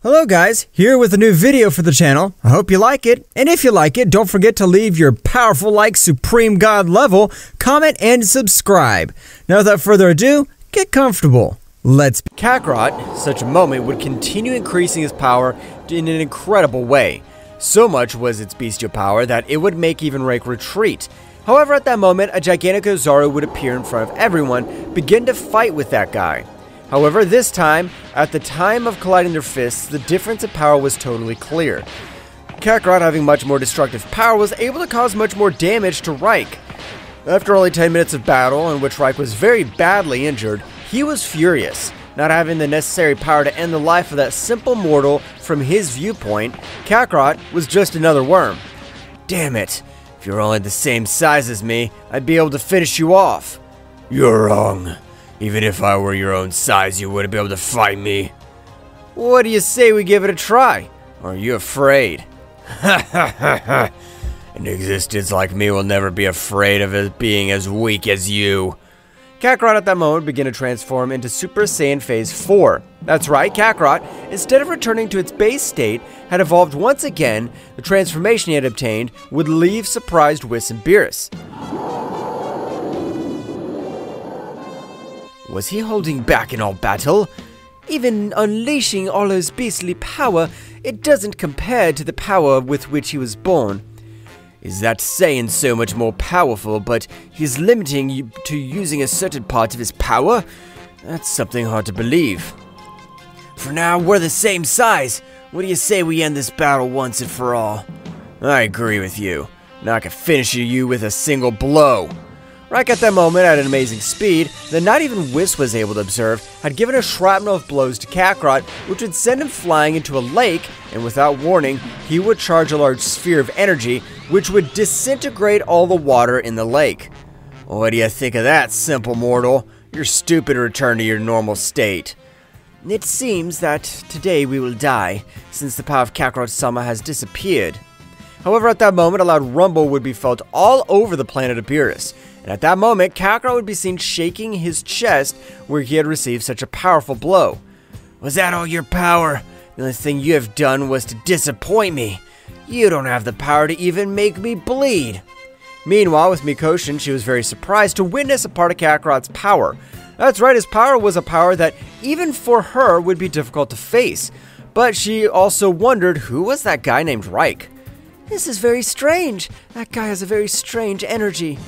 Hello guys, here with a new video for the channel. I hope you like it, and if you like it, don't forget to leave your powerful like Supreme God level, comment, and subscribe. Now without further ado, get comfortable. Let's be Kakarot, such a moment would continue increasing his power in an incredible way. So much was its bestial power that it would make even Reik retreat. However, at that moment, a gigantic Ozaru would appear in front of everyone, begin to fight with that guy. However, this time, at the time of colliding their fists, the difference in power was totally clear. Kakarot, having much more destructive power, was able to cause much more damage to Reik. After only 10 minutes of battle, in which Reik was very badly injured, he was furious. Not having the necessary power to end the life of that simple mortal, from his viewpoint, Kakarot was just another worm. Damn it, if you're only the same size as me, I'd be able to finish you off. You're wrong. Even if I were your own size, you wouldn't be able to fight me. What do you say we give it a try? Or are you afraid? Ha ha ha ha. An existence like me will never be afraid of it being as weak as you. Kakarot at that moment began to transform into Super Saiyan Phase 4. That's right, Kakarot, instead of returning to its base state, had evolved once again. The transformation he had obtained would leave surprised Whis and Beerus. Was he holding back in all battle? Even unleashing all his beastly power, it doesn't compare to the power with which he was born. Is that Saiyan so much more powerful, but he's limiting you to using a certain part of his power? That's something hard to believe. For now, we're the same size. What do you say we end this battle once and for all? I agree with you. Now I can finish you with a single blow. Reik at that moment, at an amazing speed that not even Whis was able to observe, had given a shrapnel of blows to Kakarot, which would send him flying into a lake, and without warning, he would charge a large sphere of energy, which would disintegrate all the water in the lake. What do you think of that, simple mortal? You're stupid to return to your normal state. It seems that today we will die, since the power of Kakarot-sama has disappeared. However, at that moment, a loud rumble would be felt all over the planet of Beerus. And at that moment, Kakarot would be seen shaking his chest where he had received such a powerful blow. Was that all your power? The only thing you have done was to disappoint me. You don't have the power to even make me bleed. Meanwhile, with Mikoshin, she was very surprised to witness a part of Kakarot's power. That's right, his power was a power that even for her would be difficult to face. But she also wondered, who was that guy named Reik? This is very strange. That guy has a very strange energy.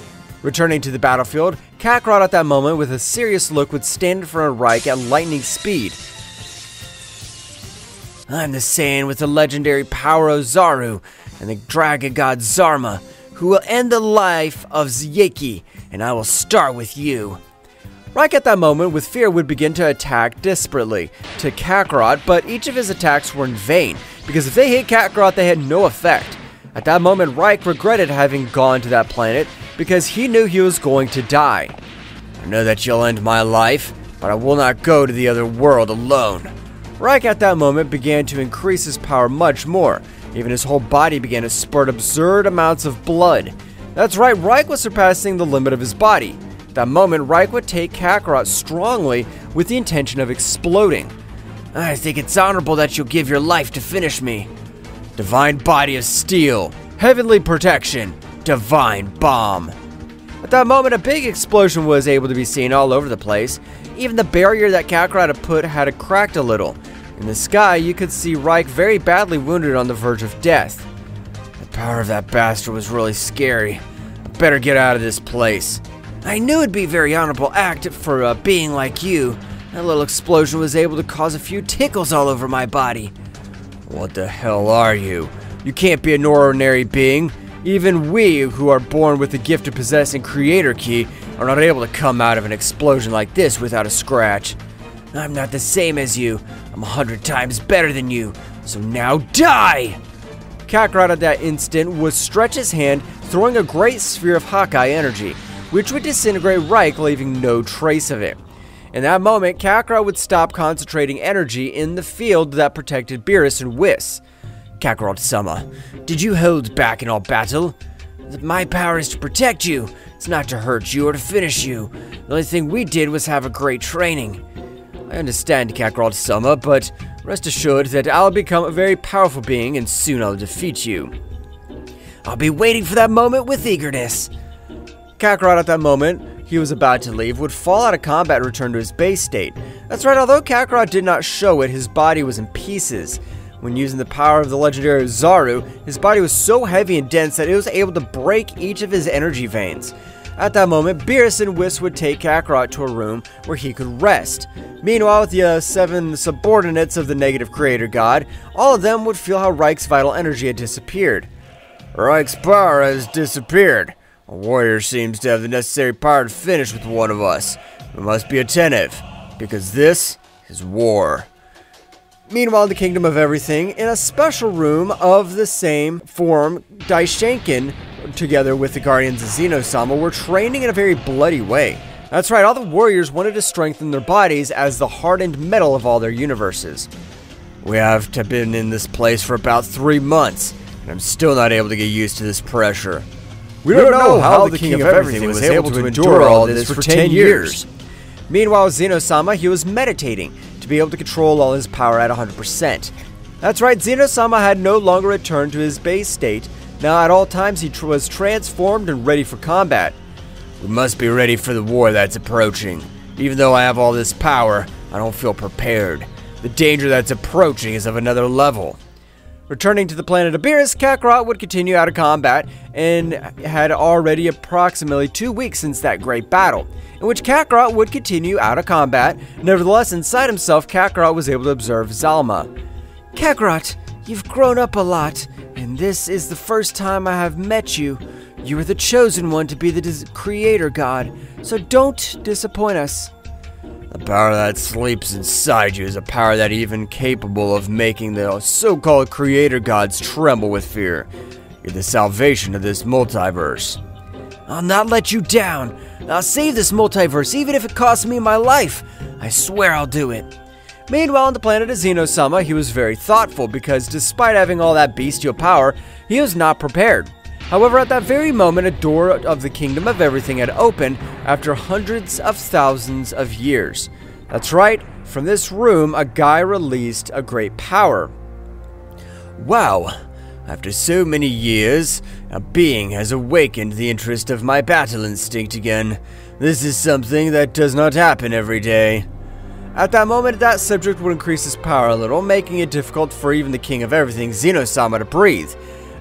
Returning to the battlefield, Kakarot at that moment with a serious look would stand in front of Reik at lightning speed. I'm the Saiyan with the legendary power Ozaru and the dragon god Zarma, who will end the life of Zyeki, and I will start with you. Reik at that moment with fear would begin to attack desperately to Kakarot, but each of his attacks were in vain, because if they hit Kakarot they had no effect. At that moment, Reik regretted having gone to that planet because he knew he was going to die. I know that you'll end my life, but I will not go to the other world alone. Reik at that moment began to increase his power much more. Even his whole body began to spurt absurd amounts of blood. That's right, Reik was surpassing the limit of his body. At that moment, Reik would take Kakarot strongly with the intention of exploding. I think it's honorable that you'll give your life to finish me. Divine Body of Steel, Heavenly Protection, Divine Bomb. At that moment, a big explosion was able to be seen all over the place. Even the barrier that Kakarot had put had cracked a little. In the sky, you could see Reik very badly wounded on the verge of death. The power of that bastard was really scary. I better get out of this place. I knew it'd be a very honorable act for a being like you. That little explosion was able to cause a few tickles all over my body. What the hell are you? You can't be an ordinary being. Even we, who are born with the gift of possessing Creator Key, are not able to come out of an explosion like this without a scratch. I'm not the same as you. I'm 100 times better than you. So now die! Kakarot at that instant would stretch his hand, throwing a great sphere of Hawkeye energy. which would disintegrate Reich, leaving no trace of it. In that moment, Kakarot would stop concentrating energy in the field that protected Beerus and Whis. Kakarot-sama, did you hold back in our battle? My power is to protect you. It's not to hurt you or to finish you. The only thing we did was have a great training. I understand, Kakarot-sama, but rest assured that I'll become a very powerful being and soon I'll defeat you. I'll be waiting for that moment with eagerness. Kakarot at that moment, he was about to leave, would fall out of combat and return to his base state. That's right, although Kakarot did not show it, his body was in pieces. When using the power of the legendary Ozaru, his body was so heavy and dense that it was able to break each of his energy veins. At that moment, Beerus and Whis would take Kakarot to a room where he could rest. Meanwhile, with the 7 subordinates of the negative creator god, all of them would feel how Reich's vital energy had disappeared. Reich's power has disappeared. A warrior seems to have the necessary power to finish with one of us. We must be attentive, because this is war. Meanwhile, in the Kingdom of Everything, in a special room of the same form, Daishenkin, together with the Guardians of Zeno-sama, were training in a very bloody way. That's right, all the warriors wanted to strengthen their bodies as the hardened metal of all their universes. We have been in this place for about 3 months, and I'm still not able to get used to this pressure. We don't know how the King of Everything was able to endure all this for 10 years. Meanwhile, Zeno-sama, he was meditating to be able to control all his power at 100%. That's right, Zeno-sama had no longer returned to his base state. Now at all times he was transformed and ready for combat. We must be ready for the war that's approaching. Even though I have all this power, I don't feel prepared. The danger that's approaching is of another level. Returning to the planet of Beerus, Kakarot would continue out of combat and had already approximately 2 weeks since that great battle, in which Kakarot would continue out of combat. Nevertheless, inside himself, Kakarot was able to observe Zalma. Kakarot, you've grown up a lot, and this is the first time I have met you. You are the chosen one to be the creator god, so don't disappoint us. The power that sleeps inside you is a power that even capable of making the so-called creator gods tremble with fear. You're the salvation of this multiverse. I'll not let you down. I'll save this multiverse even if it costs me my life. I swear I'll do it. Meanwhile, on the planet of Zeno-sama, he was very thoughtful because despite having all that bestial power, he was not prepared. However, at that very moment, a door of the Kingdom of Everything had opened after hundreds of thousands of years. That's right, from this room, a guy released a great power. Wow, after so many years, a being has awakened the interest of my battle instinct again. This is something that does not happen every day. At that moment, that subject would increase his power a little, making it difficult for even the King of Everything, Zeno-sama, to breathe.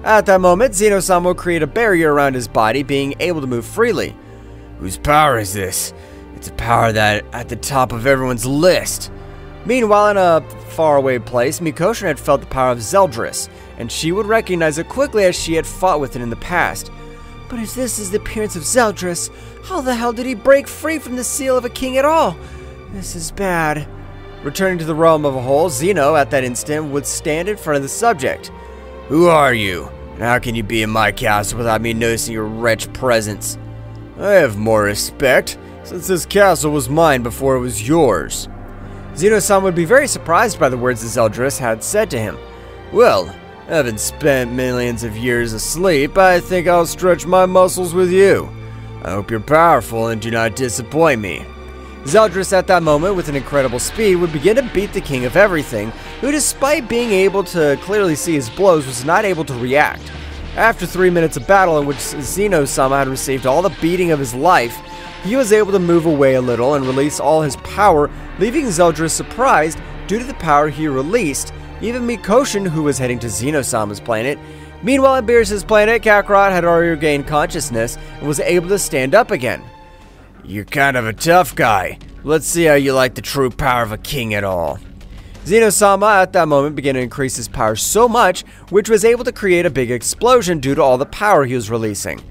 At that moment, Zeno-sama will create a barrier around his body, being able to move freely. Whose power is this? It's a power that at the top of everyone's list. Meanwhile, in a faraway place, Mikoshin had felt the power of Zeldris, and she would recognize it quickly as she had fought with it in the past. But if this is the appearance of Zeldris, how the hell did he break free from the seal of a king at all? This is bad. Returning to the realm of a whole, Zeno, at that instant, would stand in front of the subject. Who are you? And how can you be in my castle without me noticing your wretched presence? I have more respect, since this castle was mine before it was yours. Zeno-sama would be very surprised by the words that Zeldris had said to him. Well, having spent millions of years asleep, I think I'll stretch my muscles with you. I hope you're powerful and do not disappoint me. Zeldris at that moment, with an incredible speed, would begin to beat the King of Everything, who despite being able to clearly see his blows, was not able to react. After 3 minutes of battle in which Zeno-sama had received all the beating of his life, he was able to move away a little and release all his power, leaving Zeldris surprised due to the power he released. Even Mikoshin, who was heading to Zeno-sama's planet. Meanwhile, on Beerus' planet, Kakarot had already regained consciousness and was able to stand up again. You're kind of a tough guy. Let's see how you like the true power of a king at all. Zeno-sama at that moment began to increase his power so much, which was able to create a big explosion due to all the power he was releasing.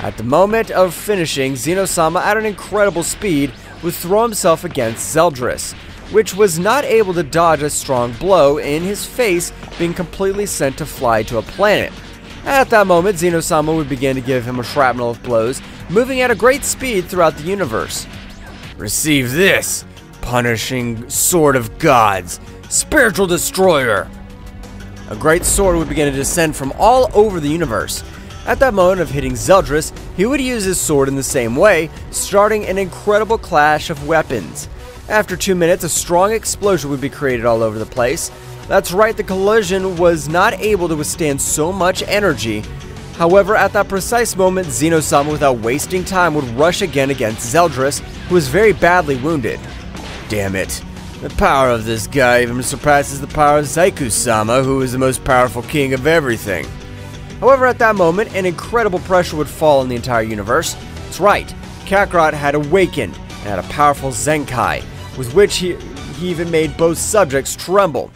At the moment of finishing, Zeno-sama at an incredible speed would throw himself against Zeldris, which was not able to dodge a strong blow in his face, being completely sent to fly to a planet. At that moment, Zeno-sama would begin to give him a shrapnel of blows, moving at a great speed throughout the universe. Receive this, punishing sword of gods, spiritual destroyer. A great sword would begin to descend from all over the universe. At that moment of hitting Zeldris, he would use his sword in the same way, starting an incredible clash of weapons. After 2 minutes, a strong explosion would be created all over the place. That's right, the collision was not able to withstand so much energy. However, at that precise moment, Zeno-sama, without wasting time, would rush again against Zeldris, who was very badly wounded. Damn it. The power of this guy even surpasses the power of Zeno-sama, who is the most powerful king of everything. However, at that moment, an incredible pressure would fall on the entire universe. That's right, Kakarot had awakened and had a powerful Zenkai, with which he even made both subjects tremble.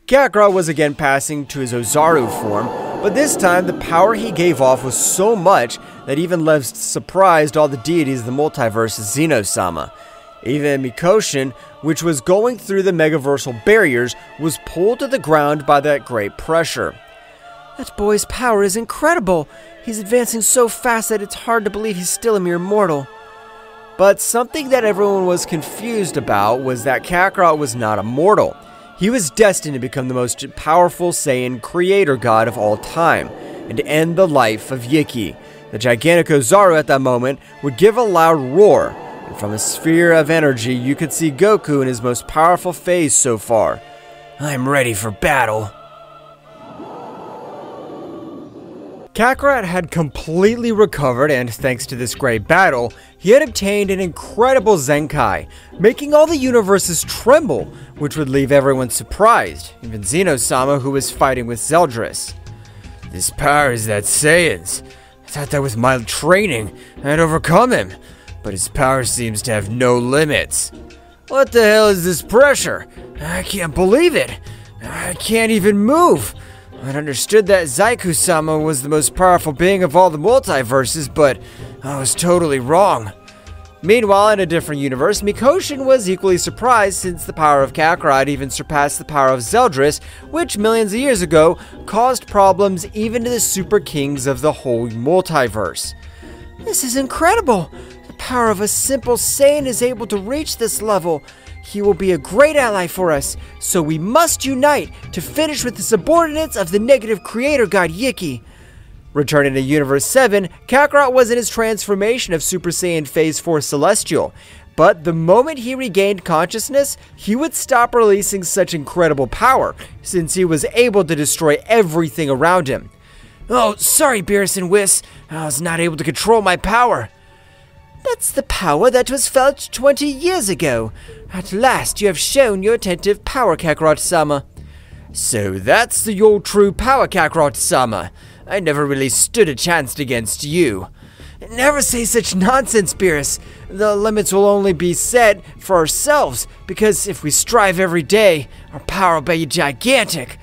Kakarot was again passing to his Ozaru form, but this time the power he gave off was so much that even left surprised all the deities of the multiverse's Zeno-sama. Even Mikoshin, which was going through the megaversal barriers, was pulled to the ground by that great pressure. That boy's power is incredible. He's advancing so fast that it's hard to believe he's still a mere mortal. But something that everyone was confused about was that Kakarot was not a mortal. He was destined to become the most powerful Saiyan creator god of all time, and to end the life of Yiki. The gigantic Ozaru at that moment would give a loud roar, and from a sphere of energy you could see Goku in his most powerful phase so far. I'm ready for battle. Kakarot had completely recovered, and thanks to this great battle, he had obtained an incredible Zenkai, making all the universes tremble, which would leave everyone surprised, even Zeno-sama, who was fighting with Zeldris. This power is that Saiyan's. I thought that with my training, I'd overcome him, but his power seems to have no limits. What the hell is this pressure? I can't believe it. I can't even move. I'd understood that Zeno-sama was the most powerful being of all the multiverses, but I was totally wrong. Meanwhile, in a different universe, Mikoshin was equally surprised since the power of Kakarot even surpassed the power of Zeldris, which millions of years ago caused problems even to the super kings of the whole multiverse. This is incredible! The power of a simple Saiyan is able to reach this level. He will be a great ally for us, so we must unite to finish with the subordinates of the negative creator god Yiki. Returning to Universe 7, Kakarot was in his transformation of Super Saiyan Phase 4 Celestial, but the moment he regained consciousness, he would stop releasing such incredible power, since he was able to destroy everything around him. Oh, sorry Beerus and Whis, I was not able to control my power. That's the power that was felt 20 years ago. At last you have shown your attentive power, Kakarot-sama. So that's your true power, Kakarot-sama. I never really stood a chance against you. Never say such nonsense, Beerus. The limits will only be set for ourselves, because if we strive every day, our power will be gigantic.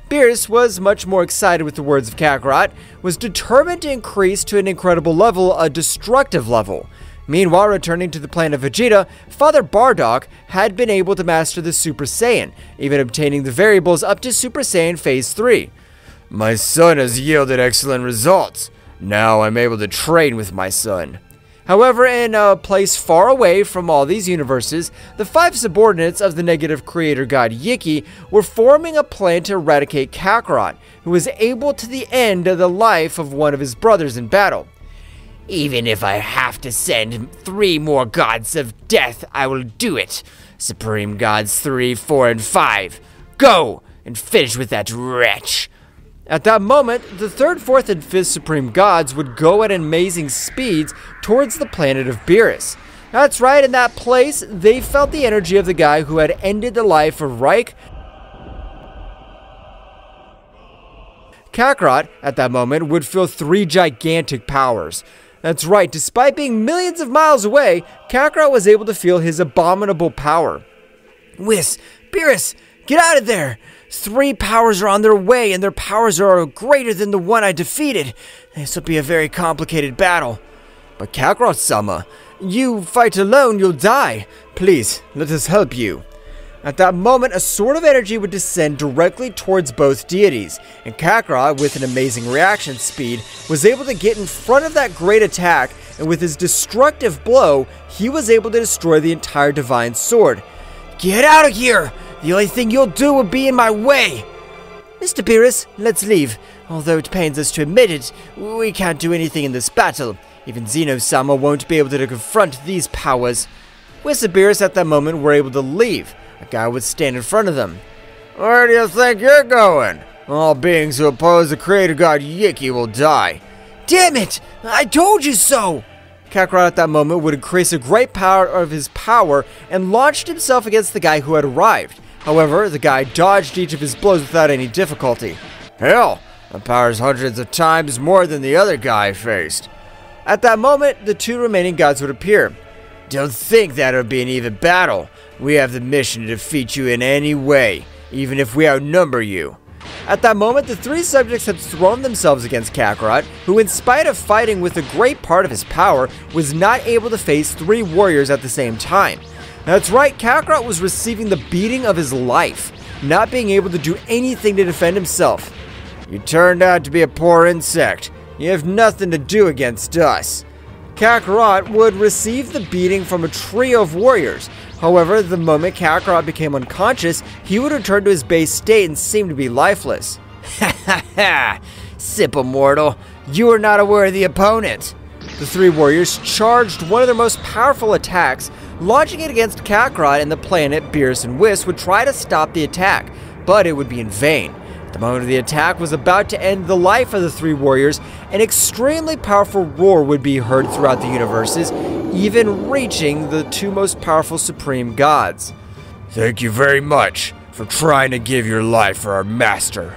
Beerus was much more excited with the words of Kakarot, was determined to increase to an incredible level, a destructive level. Meanwhile, returning to the planet Vegeta, Father Bardock had been able to master the Super Saiyan, even obtaining the variables up to Super Saiyan Phase 3. My son has yielded excellent results. Now I'm able to train with my son. However, in a place far away from all these universes, the 5 subordinates of the negative creator god Yiki were forming a plan to eradicate Kakarot, who was able to the end of the life of one of his brothers in battle. Even if I have to send 3 more gods of death, I will do it. Supreme Gods 3, 4, and 5. Go and finish with that wretch. At that moment, the 3rd, 4th, and 5th Supreme Gods would go at amazing speeds towards the planet of Beerus. That's right, in that place, they felt the energy of the guy who had ended the life of Reich. Kakarot, at that moment, would feel 3 gigantic powers. That's right, despite being millions of miles away, Kakarot was able to feel his abominable power. Whis, Beerus, get out of there! 3 powers are on their way, and their powers are greater than the one I defeated. This will be a very complicated battle. But Kakarot-sama, you fight alone, you'll die. Please, let us help you. At that moment, a sword of energy would descend directly towards both deities, and Kakarot, with an amazing reaction speed, was able to get in front of that great attack, and with his destructive blow, he was able to destroy the entire divine sword. "Get out of here! The only thing you'll do will be in my way!" "Mr. Beerus, let's leave. Although it pains us to admit it, we can't do anything in this battle. Even Zeno-sama won't be able to confront these powers." With the Beerus at that moment were able to leave. A guy would stand in front of them. "Where do you think you're going? All beings who oppose the creator god Yiki will die." "Damn it! I told you so!" Kakarot at that moment would increase a great power of his power and launched himself against the guy who had arrived. However, the guy dodged each of his blows without any difficulty. "Hell, that power's hundreds of times more than the other guy I faced." At that moment, the two remaining gods would appear. "Don't think that it'll be an even battle. We have the mission to defeat you in any way, even if we outnumber you." At that moment, the three subjects had thrown themselves against Kakarot, who in spite of fighting with a great part of his power, was not able to face three warriors at the same time. That's right, Kakarot was receiving the beating of his life, not being able to do anything to defend himself. "You turned out to be a poor insect. You have nothing to do against us." Kakarot would receive the beating from a trio of warriors. However, the moment Kakarot became unconscious, he would return to his base state and seem to be lifeless. "Ha ha ha! Simple mortal, you are not a worthy opponent." The three warriors charged one of their most powerful attacks, launching it against Kakarot, and the planet Beerus and Whis would try to stop the attack, but it would be in vain. The moment the attack was about to end the life of the three warriors, an extremely powerful roar would be heard throughout the universes, even reaching the two most powerful supreme gods. "Thank you very much for trying to give your life for our master.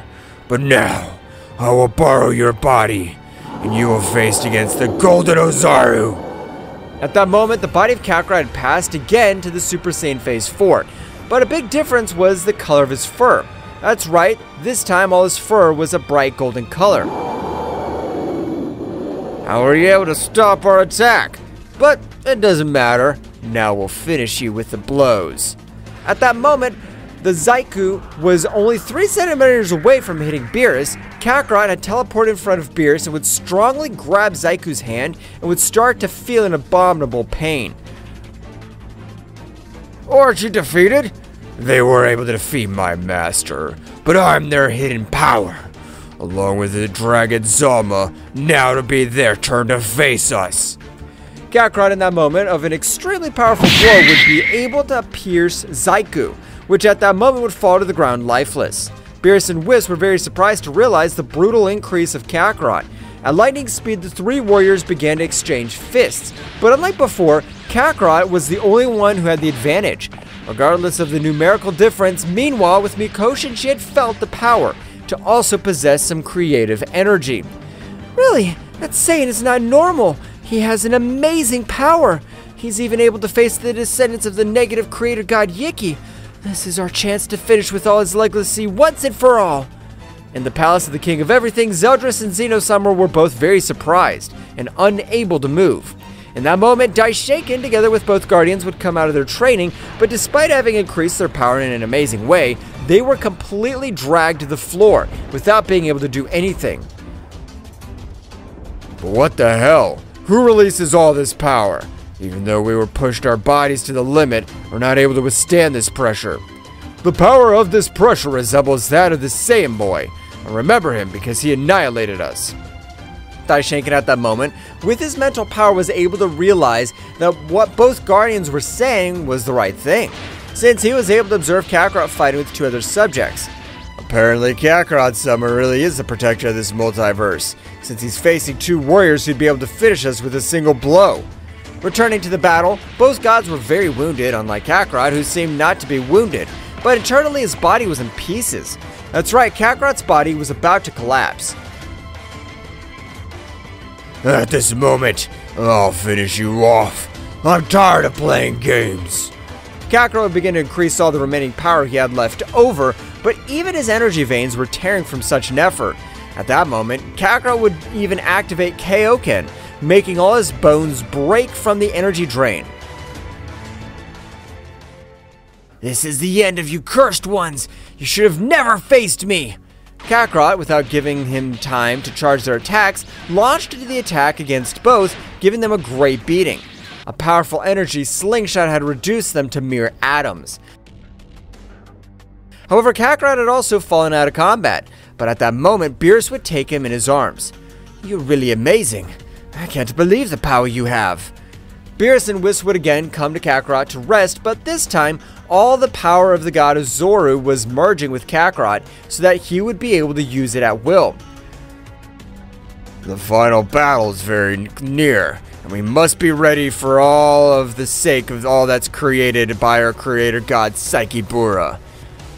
But now, I will borrow your body, and you will face against the Golden Ozaru." At that moment, the body of Kakarot had passed again to the Super Saiyan Phase 4, but a big difference was the color of his fur. That's right, this time all his fur was a bright golden color. "How were you able to stop our attack? But it doesn't matter. Now we'll finish you with the blows." At that moment, the Zaiku was only 3 centimeters away from hitting Beerus. Kakarot had teleported in front of Beerus and would strongly grab Zaiku's hand and would start to feel an abominable pain. "Aren't you defeated? They were able to defeat my master, but I'm their hidden power. Along with the Dragon Zama, now it'll be their turn to face us." Kakarot in that moment of an extremely powerful blow would be able to pierce Zaiku, which at that moment would fall to the ground lifeless. Beerus and Whis were very surprised to realize the brutal increase of Kakarot. At lightning speed, the three warriors began to exchange fists, but unlike before, Kakarot was the only one who had the advantage. Regardless of the numerical difference, meanwhile, with Mikoshin, she had felt the power to also possess some creative energy. "Really, that Saiyan is not normal. He has an amazing power. He's even able to face the descendants of the negative creator god Yiki. This is our chance to finish with all his legacy once and for all." In the palace of the King of Everything, Zeldris and Zeno-sama were both very surprised and unable to move. In that moment, Daishaken, together with both guardians, would come out of their training, but despite having increased their power in an amazing way, they were completely dragged to the floor without being able to do anything. "But what the hell? Who releases all this power? Even though we were pushed our bodies to the limit, we're not able to withstand this pressure." "The power of this pressure resembles that of the Saiyan boy. I remember him because he annihilated us." Daishaken at that moment, with his mental power, was able to realize that what both guardians were saying was the right thing, since he was able to observe Kakarot fighting with two other subjects. Apparently, Kakarot-sama really is the protector of this multiverse, since he's facing two warriors who'd be able to finish us with a single blow. Returning to the battle, both gods were very wounded, unlike Kakarot, who seemed not to be wounded, but internally his body was in pieces. That's right, Kakarot's body was about to collapse. "At this moment, I'll finish you off. I'm tired of playing games." Kakarot would begin to increase all the remaining power he had left over, but even his energy veins were tearing from such an effort. At that moment, Kakarot would even activate Kaioken, making all his bones break from the energy drain. This is the end of you cursed ones! You should have never faced me! Kakarot, without giving him time to charge their attacks, launched into the attack against both, giving them a great beating. A powerful energy slingshot had reduced them to mere atoms. However, Kakarot had also fallen out of combat, but at that moment, Beerus would take him in his arms. "You're really amazing. I can't believe the power you have." Beerus and Whis would again come to Kakarot to rest, but this time, all the power of the god Ozaru was merging with Kakarot so that he would be able to use it at will. "The final battle is very near, and we must be ready for all of the sake of all that's created by our creator god Saikibura."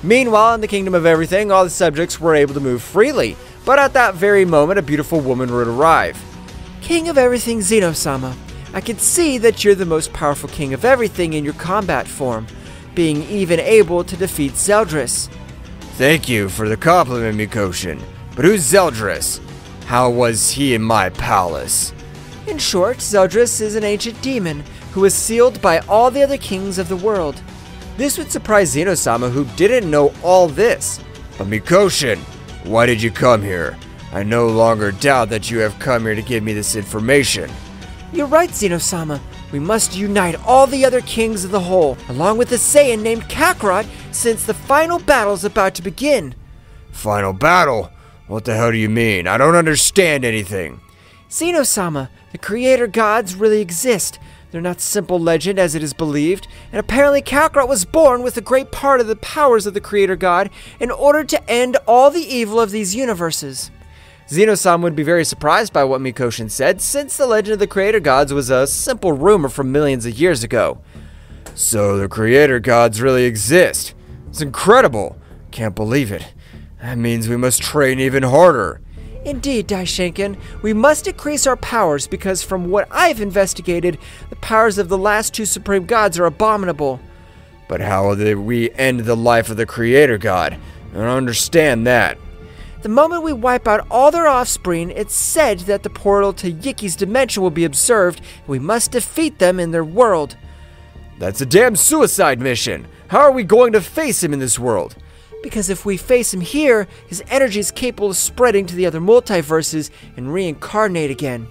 Meanwhile, in the Kingdom of Everything, all the subjects were able to move freely, but at that very moment, a beautiful woman would arrive. "King of Everything, Zeno-sama, I can see that you're the most powerful king of everything in your combat form, being even able to defeat Zeldris." "Thank you for the compliment, Mikoshin. But who's Zeldris? How was he in my palace?" "In short, Zeldris is an ancient demon who was sealed by all the other kings of the world." This would surprise Zeno-sama, who didn't know all this. "But Mikoshin, why did you come here? I no longer doubt that you have come here to give me this information." "You're right, Zeno-sama. We must unite all the other kings of the whole, along with a Saiyan named Kakarot, since the final battle is about to begin." "Final battle? What the hell do you mean? I don't understand anything." "Zeno-sama, the creator gods really exist. They're not simple legend as it is believed, and apparently Kakarot was born with a great part of the powers of the creator god in order to end all the evil of these universes." Zeno-sama would be very surprised by what Mikoshin said, since the legend of the creator gods was a simple rumor from millions of years ago. "So the creator gods really exist? It's incredible. Can't believe it. That means we must train even harder." "Indeed, Daishinken, we must increase our powers because from what I've investigated, the powers of the last two supreme gods are abominable." "But how will we end the life of the creator god? I don't understand that." "The moment we wipe out all their offspring, it's said that the portal to Yiki's dimension will be observed, and we must defeat them in their world." "That's a damn suicide mission! How are we going to face him in this world?" "Because if we face him here, his energy is capable of spreading to the other multiverses and reincarnate again."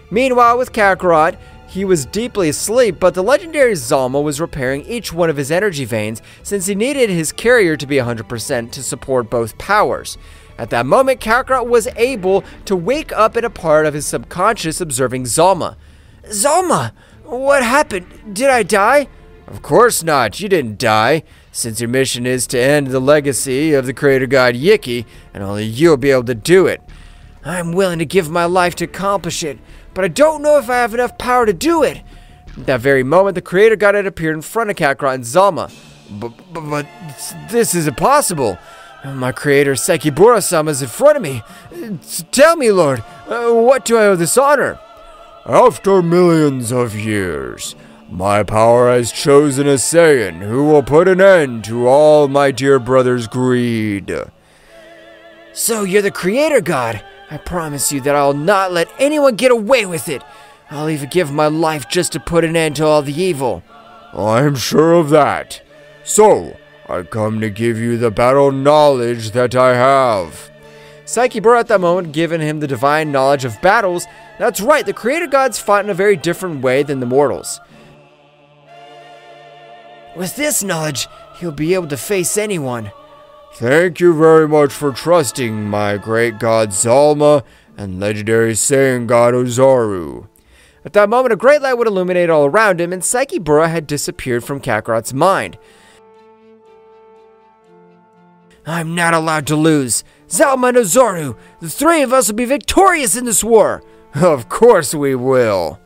Meanwhile, with Kakarot, he was deeply asleep, but the legendary Zalma was repairing each one of his energy veins since he needed his carrier to be 100% to support both powers. At that moment, Kakarot was able to wake up in a part of his subconscious observing Zalma. "Zalma, what happened? Did I die?" "Of course not, you didn't die. Since your mission is to end the legacy of the creator god Yiki, and only you'll be able to do it." "I'm willing to give my life to accomplish it, but I don't know if I have enough power to do it." At that very moment, the creator god had appeared in front of Kakarot and Zalma. But this is impossible. My creator, Saikibura-sama, is in front of me. Tell me, Lord, what do I owe this honor?" "After millions of years, my power has chosen a Saiyan who will put an end to all my dear brother's greed." "So you're the creator god? I promise you that I'll not let anyone get away with it. I'll even give my life just to put an end to all the evil." "I'm sure of that. So, I come to give you the battle knowledge that I have." Saikibura at that moment given him the divine knowledge of battles. That's right, the creator gods fought in a very different way than the mortals. "With this knowledge, he'll be able to face anyone." "Thank you very much for trusting my great god Zalma and legendary Saiyan god Ozaru." At that moment, a great light would illuminate all around him, and Saikibura had disappeared from Kakarot's mind. "I'm not allowed to lose. Zalma and Ozaru, the three of us will be victorious in this war." "Of course we will."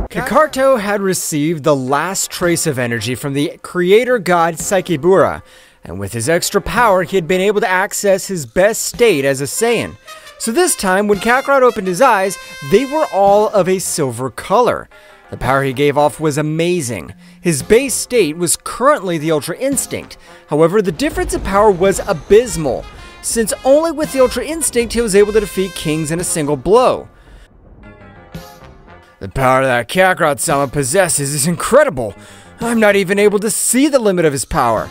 Kakaroto had received the last trace of energy from the creator god Saikibura, and with his extra power, he had been able to access his best state as a Saiyan. So this time, when Kakarot opened his eyes, they were all of a silver color. The power he gave off was amazing. His base state was currently the Ultra Instinct. However, the difference in power was abysmal. since only with the Ultra Instinct he was able to defeat kings in a single blow. The power that Kakarot-sama possesses is incredible. I'm not even able to see the limit of his power.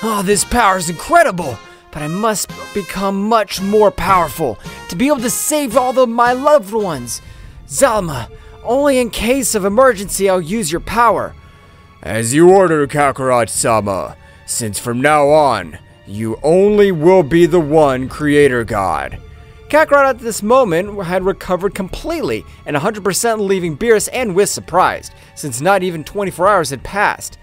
Oh, this power is incredible, but I must become much more powerful to be able to save all of my loved ones. Zalma, only in case of emergency I'll use your power. As you order, Kakarot-sama. Since from now on, you only will be the one Creator God. Kakarot at this moment had recovered completely and 100% leaving Beerus and Whis surprised, since not even 24 hours had passed.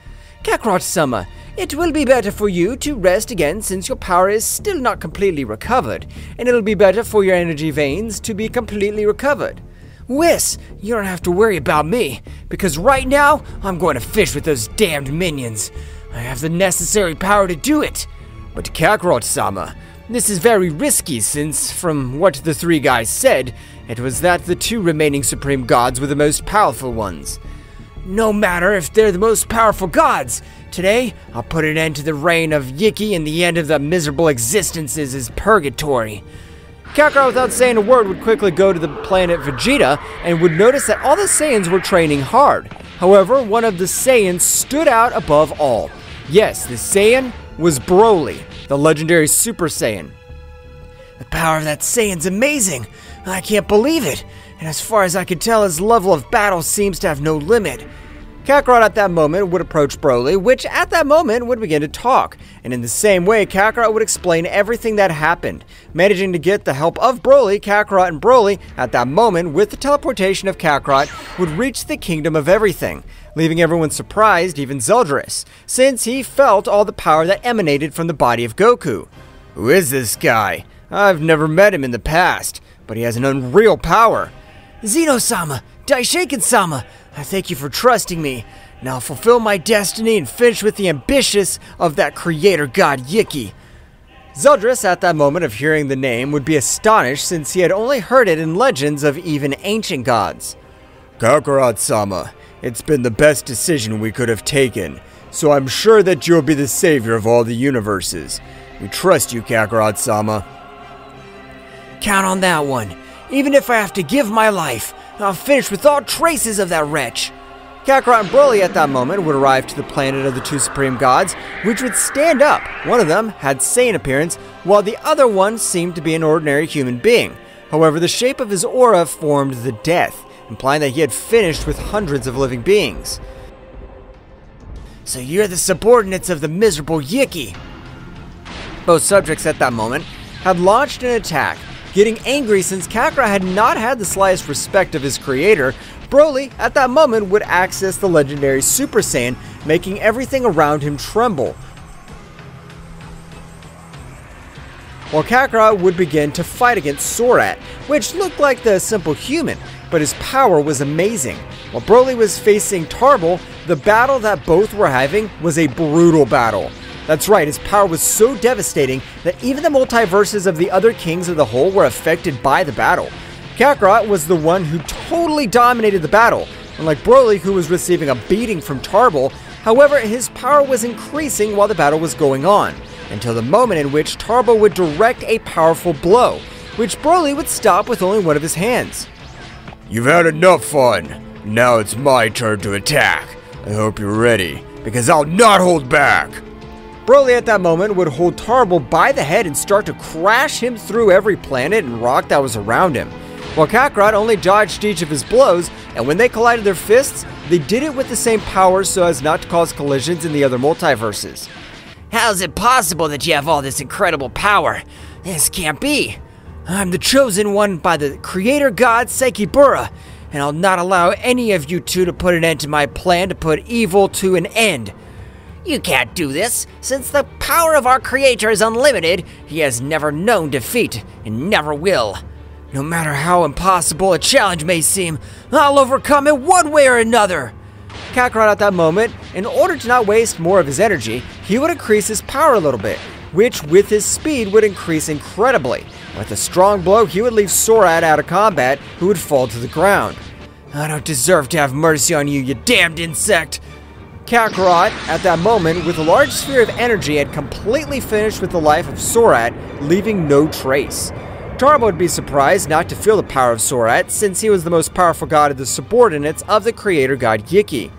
Kakarot-sama, it will be better for you to rest again since your power is still not completely recovered, and it'll be better for your energy veins to be completely recovered. Whis, you don't have to worry about me, because right now, I'm going to fish with those damned minions. I have the necessary power to do it. But Kakarot-sama, this is very risky since, from what the three guys said, it was that the two remaining supreme gods were the most powerful ones. No matter if they're the most powerful gods, today I'll put an end to the reign of Yiki and the end of the miserable existences as purgatory. Kakarot, without saying a word, would quickly go to the planet Vegeta and would notice that all the Saiyans were training hard. However, one of the Saiyans stood out above all. Yes, the Saiyan was Broly, the legendary Super Saiyan. The power of that Saiyan's amazing. I can't believe it. And as far as I can tell, his level of battle seems to have no limit. Kakarot at that moment would approach Broly, which at that moment would begin to talk. And in the same way, Kakarot would explain everything that happened. Managing to get the help of Broly, Kakarot and Broly, at that moment, with the teleportation of Kakarot, would reach the Kingdom of Everything, leaving everyone surprised, even Zeldris, since he felt all the power that emanated from the body of Goku. Who is this guy? I've never met him in the past, but he has an unreal power. Zeno-sama, Daishiken-sama, I thank you for trusting me. Now I'll fulfill my destiny and finish with the ambitious of that creator god Yiki. Zeldris, at that moment of hearing the name, would be astonished since he had only heard it in legends of even ancient gods. Kakarot-sama, it's been the best decision we could have taken, so I'm sure that you'll be the savior of all the universes. We trust you, Kakarot-sama. Count on that one. Even if I have to give my life, I'll finish with all traces of that wretch. Kakarot and Broly at that moment would arrive to the planet of the two supreme gods, which would stand up. One of them had Saiyan appearance, while the other one seemed to be an ordinary human being. However, the shape of his aura formed the death, implying that he had finished with hundreds of living beings. So you're the subordinates of the miserable Yiki. Both subjects at that moment had launched an attack. Getting angry since Kakarot had not had the slightest respect of his creator, Broly at that moment would access the legendary Super Saiyan, making everything around him tremble. While Kakarot would begin to fight against Sorat, which looked like the simple human, but his power was amazing. While Broly was facing Tarble, the battle that both were having was a brutal battle. That's right, his power was so devastating that even the multiverses of the other kings of the whole were affected by the battle. Kakarot was the one who totally dominated the battle, unlike Broly, who was receiving a beating from Tarble. However, his power was increasing while the battle was going on, until the moment in which Tarble would direct a powerful blow, which Broly would stop with only one of his hands. You've had enough fun. Now it's my turn to attack. I hope you're ready, because I'll not hold back. Broly at that moment would hold Tarble by the head and start to crash him through every planet and rock that was around him, while Kakarot only dodged each of his blows, and when they collided their fists, they did it with the same power so as not to cause collisions in the other multiverses. How is it possible that you have all this incredible power? This can't be. I'm the chosen one by the creator god Sekibura, and I'll not allow any of you two to put an end to my plan to put evil to an end. You can't do this. Since the power of our creator is unlimited, he has never known defeat and never will. No matter how impossible a challenge may seem, I'll overcome it one way or another. Kakarot at that moment, in order to not waste more of his energy, he would increase his power a little bit, which with his speed would increase incredibly. With a strong blow, he would leave Sorat out of combat, who would fall to the ground. I don't deserve to have mercy on you, you damned insect. Kakarot, at that moment, with a large sphere of energy, had completely finished with the life of Sorat, leaving no trace. Turbo would be surprised not to feel the power of Sorat, since he was the most powerful god of the subordinates of the creator god Yiki.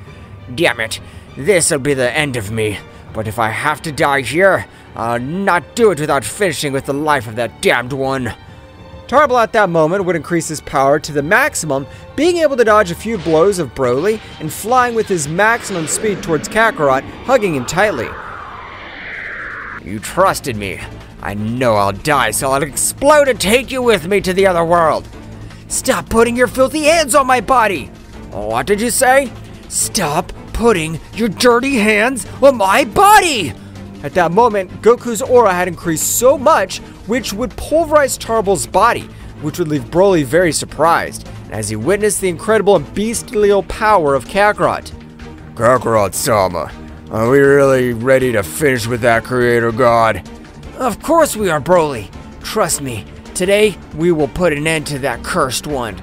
Damn it, this'll be the end of me. But if I have to die here, I'll not do it without finishing with the life of that damned one. Turbo at that moment would increase his power to the maximum, being able to dodge a few blows of Broly and flying with his maximum speed towards Kakarot, hugging him tightly. You trusted me. I know I'll die, so I'll explode and take you with me to the other world. Stop putting your filthy hands on my body! What did you say? Stop putting your dirty hands on my body! At that moment, Goku's aura had increased so much, which would pulverize Turbo's body, which would leave Broly very surprised, as he witnessed the incredible and bestial power of Kakarot. Kakarot-sama, are we really ready to finish with that creator god? Of course we are, Broly. Trust me, today we will put an end to that cursed one.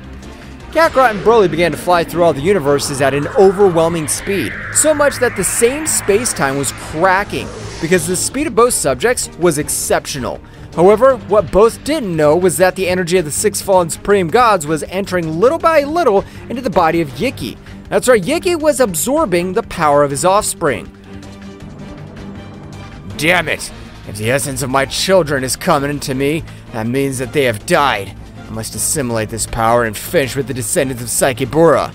Kakarot and Broly began to fly through all the universes at an overwhelming speed, so much that the same space-time was cracking, because the speed of both subjects was exceptional. However, what both didn't know was that the energy of the six fallen supreme gods was entering little by little into the body of Yiki. That's right, Yiki was absorbing the power of his offspring. Damn it! If the essence of my children is coming into me, that means that they have died. I must assimilate this power and finish with the descendants of Sakibura.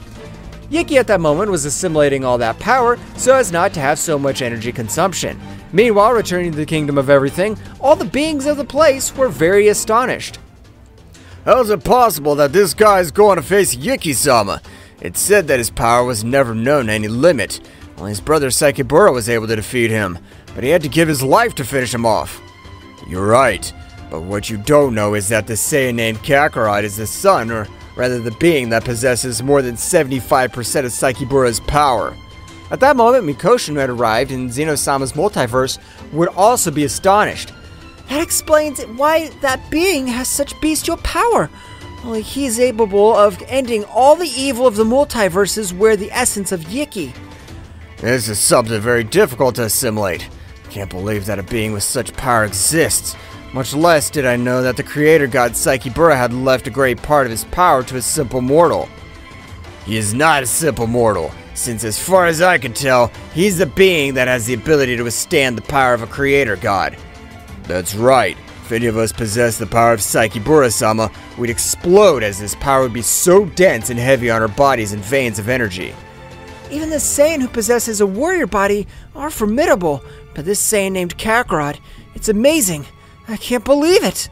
Yiki at that moment was assimilating all that power so as not to have so much energy consumption. Meanwhile, returning to the Kingdom of Everything, all the beings of the place were very astonished. How is it possible that this guy is going to face Yiki-sama? It's said that his power was never known to any limit. Only his brother Sakibura was able to defeat him, but he had to give his life to finish him off. You're right, but what you don't know is that the Saiyan named Kakarot is the son, or rather the being that possesses more than 75% of Sakibura's power. At that moment, Mikoshin, who had arrived in Zeno-sama's multiverse, would also be astonished. That explains why that being has such bestial power. Only he is able of ending all the evil of the multiverses where the essence of Yiki. This is something very difficult to assimilate. I can't believe that a being with such power exists. Much less did I know that the creator god Sakibura had left a great part of his power to a simple mortal. He is not a simple mortal, since as far as I can tell, he's the being that has the ability to withstand the power of a creator god. That's right. If any of us possessed the power of Sakibura-sama, we'd explode, as this power would be so dense and heavy on our bodies and veins of energy. Even the Saiyan who possesses a warrior body are formidable, but this Saiyan named Kakarot, it's amazing. I can't believe it.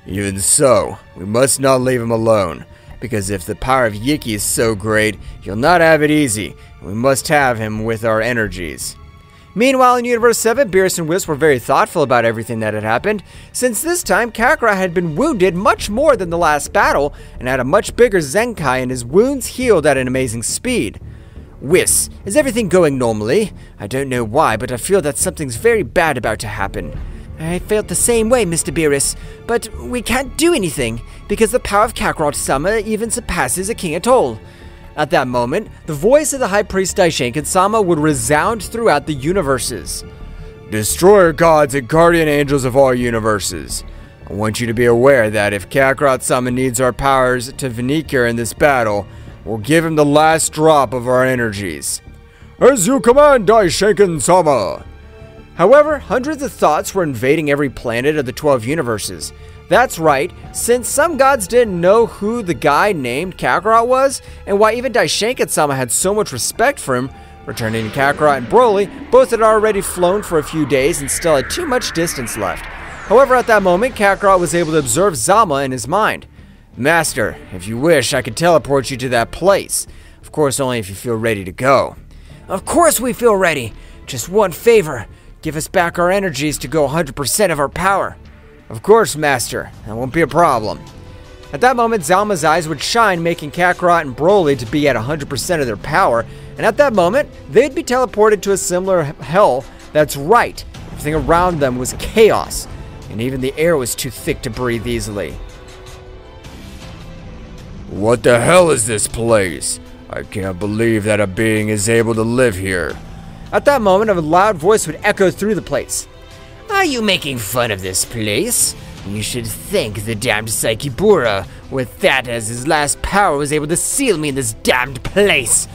Even so, we must not leave him alone, because if the power of Yiki is so great, he'll not have it easy, and we must have him with our energies. Meanwhile, in Universe 7, Beerus and Whis were very thoughtful about everything that had happened, since this time Kakarot had been wounded much more than the last battle, and had a much bigger Zenkai, and his wounds healed at an amazing speed. Whis, is everything going normally? I don't know why, but I feel that something's very bad about to happen. I felt the same way, Mr. Beerus, but we can't do anything, because the power of Kakarot-sama even surpasses a king at all. At that moment, the voice of the High Priest Daishinkan-sama would resound throughout the universes. Destroyer gods and guardian angels of all universes. I want you to be aware that if Kakarot-sama needs our powers to Venicure in this battle, we'll give him the last drop of our energies. As you command, Daishinkan-sama! However, hundreds of thoughts were invading every planet of the 12 universes. That's right, since some gods didn't know who the guy named Kakarot was, and why even Daishinkan-sama had so much respect for him, returning to Kakarot and Broly, both had already flown for a few days and still had too much distance left. However, at that moment, Kakarot was able to observe Zama in his mind. Master, if you wish, I could teleport you to that place. Of course, only if you feel ready to go. Of course we feel ready. Just one favor. Give us back our energies to go 100% of our power. Of course, Master. That won't be a problem. At that moment, Zalma's eyes would shine, making Kakarot and Broly to be at 100% of their power, and at that moment, they'd be teleported to a similar hell. That's right. Everything around them was chaos, and even the air was too thick to breathe easily. What the hell is this place? I can't believe that a being is able to live here. At that moment, a loud voice would echo through the place. Are you making fun of this place? You should thank the damned Saikibura. With that as his last power was able to seal me in this damned place.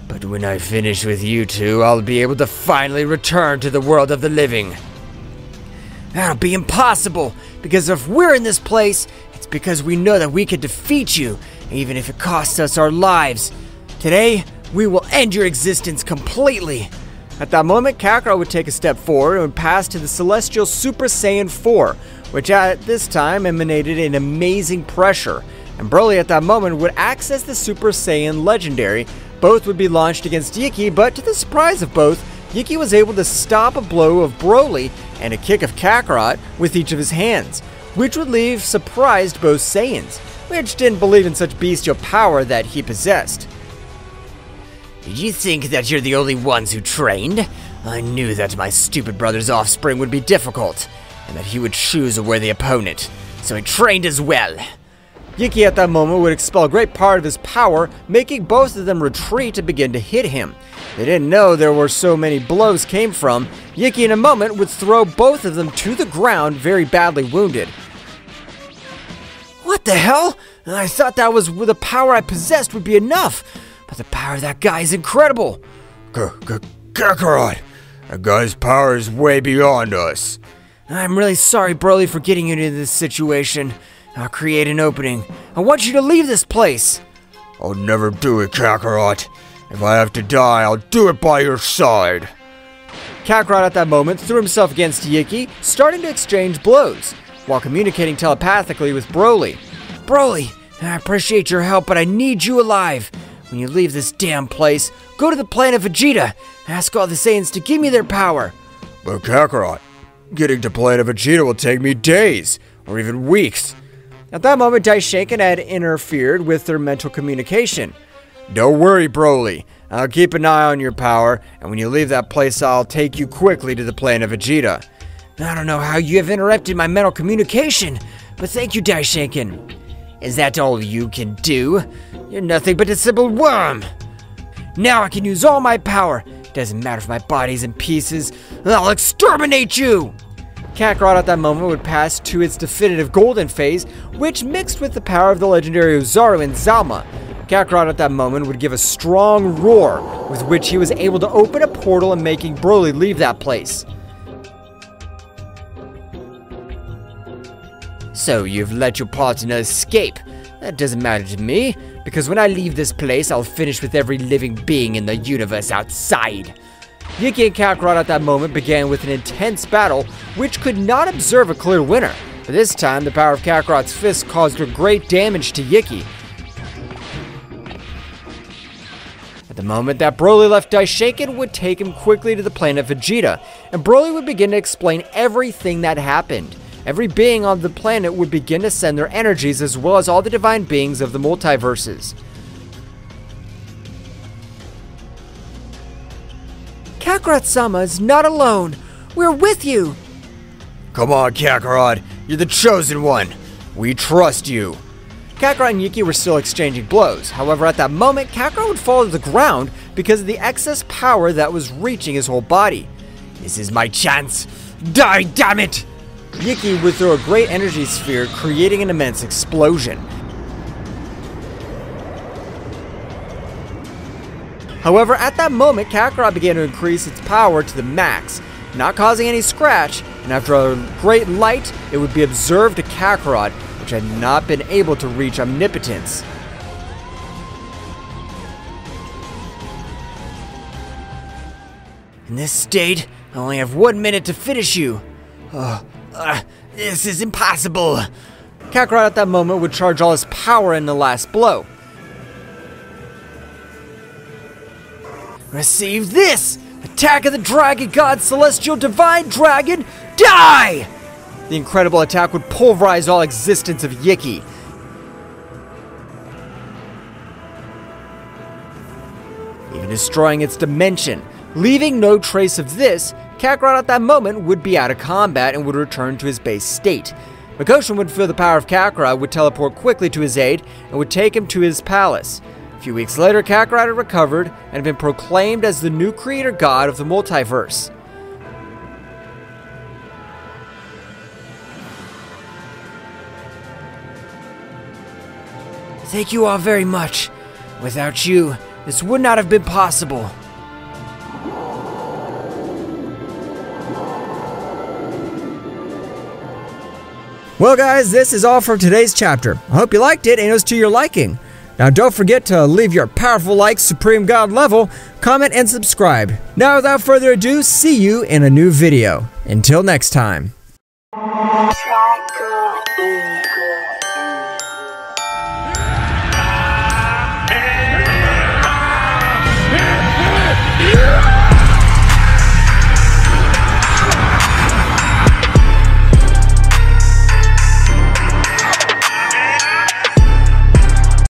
But when I finish with you two, I'll be able to finally return to the world of the living. That'll be impossible, because if we're in this place, it's because we know that we can defeat you, even if it costs us our lives. Today, we will end your existence completely. At that moment, Kakarot would take a step forward and would pass to the Celestial Super Saiyan 4, which at this time emanated an amazing pressure. And Broly at that moment would access the Super Saiyan Legendary. Both would be launched against Yiki, but to the surprise of both, Yiki was able to stop a blow of Broly and a kick of Kakarot with each of his hands, which would leave surprised both Saiyans, which didn't believe in such bestial power that he possessed. Did you think that you're the only ones who trained? I knew that my stupid brother's offspring would be difficult, and that he would choose a worthy opponent, so I trained as well. Yiki at that moment would expel a great part of his power, making both of them retreat and begin to hit him. They didn't know there were so many blows came from. Yiki in a moment would throw both of them to the ground, very badly wounded. What the hell? I thought that was the power I possessed would be enough, but the power of that guy is incredible. Kakarot, that guy's power is way beyond us. I'm really sorry, Broly, for getting you into this situation. I'll create an opening. I want you to leave this place. I'll never do it, Kakarot. If I have to die, I'll do it by your side. Kakarot at that moment threw himself against Yiki, starting to exchange blows, while communicating telepathically with Broly. Broly, I appreciate your help, but I need you alive. When you leave this damn place, go to the planet Vegeta. Ask all the Saiyans to give me their power. But Kakarot, getting to planet Vegeta will take me days, or even weeks. At that moment, Daishinkan had interfered with their mental communication. Don't worry, Broly. I'll keep an eye on your power, and when you leave that place, I'll take you quickly to the planet Vegeta. I don't know how you have interrupted my mental communication, but thank you, Daishinkan. Is that all you can do? You're nothing but a simple worm. Now I can use all my power. Doesn't matter if my body's in pieces. I'll exterminate you! Kakarot at that moment would pass to its definitive golden phase, which mixed with the power of the legendary Ozaru and Zama. Kakarot at that moment would give a strong roar, with which he was able to open a portal and making Broly leave that place. So you've let your partner escape. That doesn't matter to me, because when I leave this place, I'll finish with every living being in the universe outside. Yiki and Kakarot at that moment began with an intense battle, which could not observe a clear winner. But this time, the power of Kakarot's fist caused great damage to Yiki. At the moment that Broly left Daishinkan would take him quickly to the planet Vegeta, and Broly would begin to explain everything that happened. Every being on the planet would begin to send their energies, as well as all the divine beings of the multiverses. Kakarot-sama is not alone. We're with you. Come on, Kakarot. You're the chosen one. We trust you. Kakarot and Yiki were still exchanging blows. However, at that moment, Kakarot would fall to the ground because of the excess power that was reaching his whole body. This is my chance. Die, damn it! Yiki would throw a great energy sphere, creating an immense explosion. However, at that moment, Kakarot began to increase its power to the max, not causing any scratch, and after a great light, it would be observed to Kakarot, which had not been able to reach omnipotence. In this state, I only have 1 minute to finish you. This is impossible. Kakarot at that moment would charge all his power in the last blow. Receive this! Attack of the Dragon God, Celestial Divine Dragon, die! The incredible attack would pulverize all existence of Yiki. Even destroying its dimension. Leaving no trace of this, Kakarot at that moment would be out of combat and would return to his base state. Makoshin would feel the power of Kakarot, would teleport quickly to his aid, and would take him to his palace. A few weeks later, Kakarot had recovered and had been proclaimed as the new creator god of the multiverse. Thank you all very much. Without you, this would not have been possible. Well guys, this is all for today's chapter. I hope you liked it and it was to your liking. Now don't forget to leave your powerful like Supreme God level, comment and subscribe. Now without further ado, see you in a new video. Until next time. Yeah!